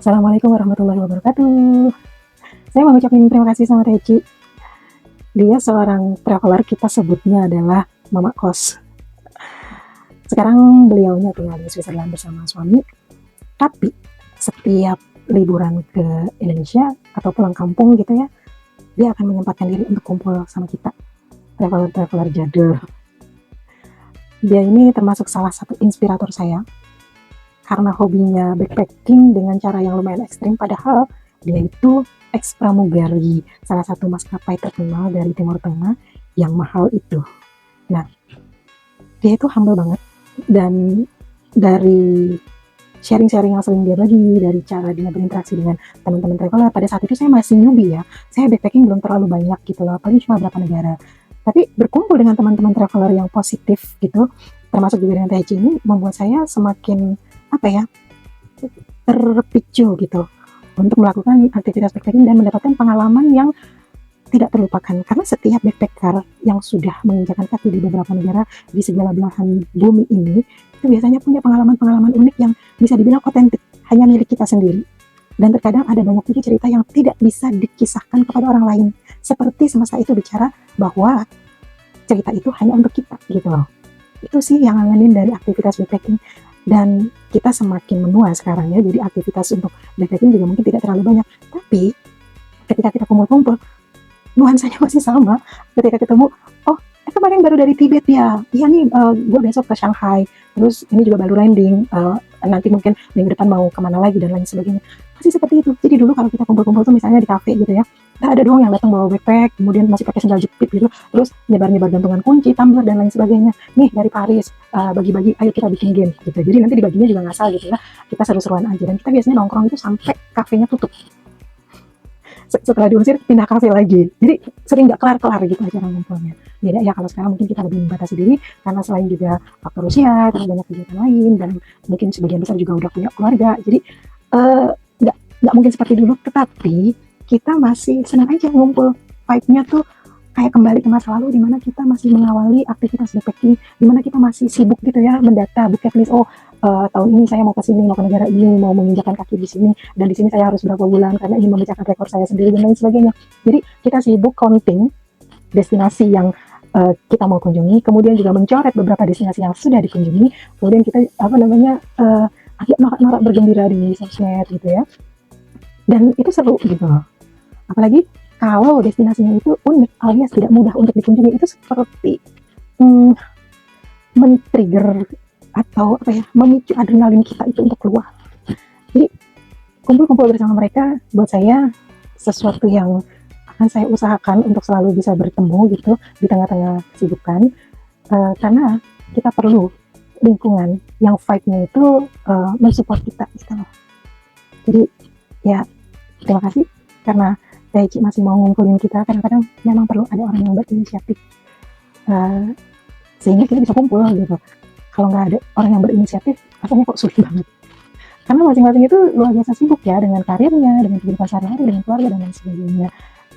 Assalamualaikum warahmatullahi wabarakatuh. Saya mau ngucapin terima kasih sama Teci. Dia seorang traveler, kita sebutnya adalah Mama Kos. Sekarang beliaunya tinggal di Switzerland bersama suami, tapi setiap liburan ke Indonesia atau pulang kampung gitu ya, dia akan menyempatkan diri untuk kumpul sama kita, traveler-traveler jadul. Dia ini termasuk salah satu inspirator saya, karena hobinya backpacking dengan cara yang lumayan ekstrim, padahal dia itu ex pramugari salah satu maskapai terkenal dari Timur Tengah yang mahal itu. Nah, dia itu humble banget, dan dari sharing-sharing yang sering dia bagi, dari cara dia berinteraksi dengan teman-teman traveler, pada saat itu saya masih newbie ya, saya backpacking belum terlalu banyak gitu loh, paling cuma berapa negara. Tapi berkumpul dengan teman-teman traveler yang positif gitu, termasuk juga dengan Taichi ini, membuat saya semakin apa ya, terpicu gitu untuk melakukan aktivitas backpacking dan mendapatkan pengalaman yang tidak terlupakan, karena setiap backpacker yang sudah menginjakan kaki di beberapa negara di segala belahan bumi ini itu biasanya punya pengalaman-pengalaman unik yang bisa dibilang otentik, hanya milik kita sendiri. Dan terkadang ada banyak juga cerita yang tidak bisa dikisahkan kepada orang lain, seperti semesta itu bicara bahwa cerita itu hanya untuk kita gitu loh. Itu sih yang ngangenin dari aktivitas backpacking. Dan kita semakin menua sekarang ya, jadi aktivitas untuk backpacking juga mungkin tidak terlalu banyak, tapi ketika kita kumpul-kumpul, nuansanya masih sama. Ketika ketemu, oh kemarin baru dari Tibet ya, iya nih gue besok ke Shanghai, terus ini juga baru landing, nanti mungkin minggu depan mau kemana lagi dan lain sebagainya. Masih seperti itu. Jadi dulu kalau kita kumpul-kumpul tuh misalnya di kafe gitu ya, nah ada dong yang datang bawa backpack, kemudian masih pakai sandal jepit gitu, terus nyebar-nyebar gantungan kunci, tumbler dan lain sebagainya. Nih dari Paris, bagi-bagi, ayo kita bikin game gitu. Jadi nanti dibaginya juga ngasal gitu ya, kita seru-seruan aja. Dan kita biasanya nongkrong itu sampai kafenya tutup. Setelah diusir pindah kafe lagi, jadi sering nggak kelar-kelar gitu acara ngumpulnya. Beda ya kalau sekarang, mungkin kita lebih membatasi diri karena selain juga faktor usia, karena banyak kegiatan lain, dan mungkin sebagian besar juga udah punya keluarga, jadi nggak mungkin seperti dulu. Tetapi kita masih senang aja ngumpul, vibe-nya tuh kayak kembali ke masa lalu, di mana kita masih mengawali aktivitas backpacking, di mana kita masih sibuk gitu ya mendata bucket list. Oh, tahun ini saya mau ke sini, mau ke negara ini, mau menginjakan kaki di sini, dan di sini saya harus berapa bulan karena ingin memecahkan rekor saya sendiri dan lain sebagainya. Jadi kita sibuk counting destinasi yang kita mau kunjungi, kemudian juga mencoret beberapa destinasi yang sudah dikunjungi, kemudian kita agak norak-norak bergembira di sosmed gitu ya, dan itu seru gitu loh. Apalagi kalau destinasinya itu unik alias tidak mudah untuk dikunjungi, itu seperti hmm, men-trigger atau apa ya, memicu adrenalin kita itu untuk keluar. Jadi kumpul-kumpul bersama mereka buat saya sesuatu yang akan saya usahakan untuk selalu bisa bertemu gitu di tengah-tengah kesibukan, karena kita perlu lingkungan yang vibe-nya itu mensupport kita gitu loh. Jadi ya, terima kasih karena Daichi masih mau ngumpulin kita. Kadang-kadang memang perlu ada orang yang berinisiatif, uh, sehingga kita bisa kumpul gitu. Kalau nggak ada orang yang berinisiatif, rasanya kok sulit banget. Karena masing-masing itu luar biasa sibuk ya, dengan karirnya, dengan kehidupan sehari-hari, dengan keluarga dan lain sebagainya.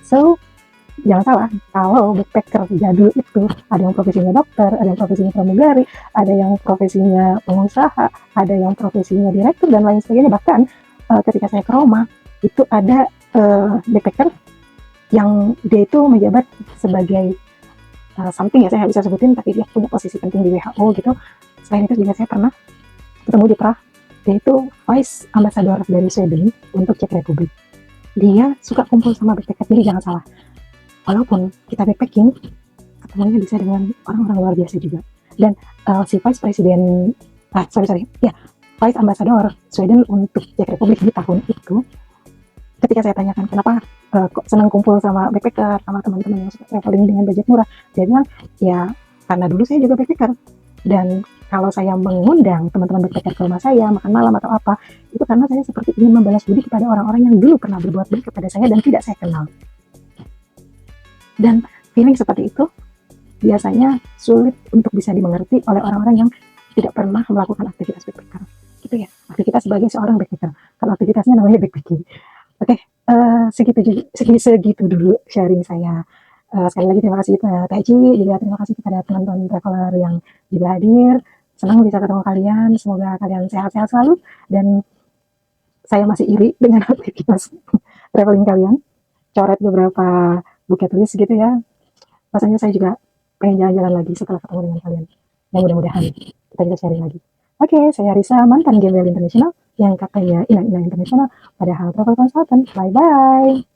So, jangan salah, kalau backpacker jadul itu ada yang profesinya dokter, ada yang profesinya pramugari, ada yang profesinya pengusaha, ada yang profesinya direktur dan lain sebagainya. Bahkan ketika saya ke Roma, itu ada backpacker yang dia itu menjabat sebagai something ya, saya nggak bisa sebutin, tapi dia punya posisi penting di WHO gitu. Selain itu juga saya pernah ketemu di Prague, dia itu Vice Ambassador dari Sweden untuk Czech Republic. Dia suka kumpul sama backpacker, jadi jangan salah, walaupun kita backpacking, ketemunya bisa dengan orang-orang luar biasa juga. Dan si Vice Presiden, Vice Ambassador Sweden untuk Czech Republic di tahun itu, ketika saya tanyakan kenapa kok senang kumpul sama backpacker, sama teman-teman yang suka traveling dengan budget murah, dia bilang ya karena dulu saya juga backpacker, dan kalau saya mengundang teman-teman backpacker ke rumah saya makan malam atau apa, itu karena saya seperti ingin membalas budi kepada orang-orang yang dulu pernah berbuat baik kepada saya dan tidak saya kenal. Dan feeling seperti itu biasanya sulit untuk bisa dimengerti oleh orang-orang yang tidak pernah melakukan aktivitas backpacker. Itu ya, aktivitas sebagai seorang backpacker. Kalau aktivitasnya namanya backpacking. Oke, segitu dulu sharing saya. Sekali lagi terima kasih Taichi, juga terima kasih kepada teman-teman traveler yang juga hadir. Senang bisa ketemu kalian, semoga kalian sehat-sehat selalu, dan saya masih iri dengan aktivitas traveling kalian, coret beberapa bucket list gitu ya. Rasanya saya juga pengen jalan-jalan lagi setelah ketemu dengan kalian. Dan mudah-mudahan kita bisa sharing lagi. Oke, saya Risa, mantan gembel internasional yang katanya inang-inang internasional, padahal travel consultant. Bye-bye.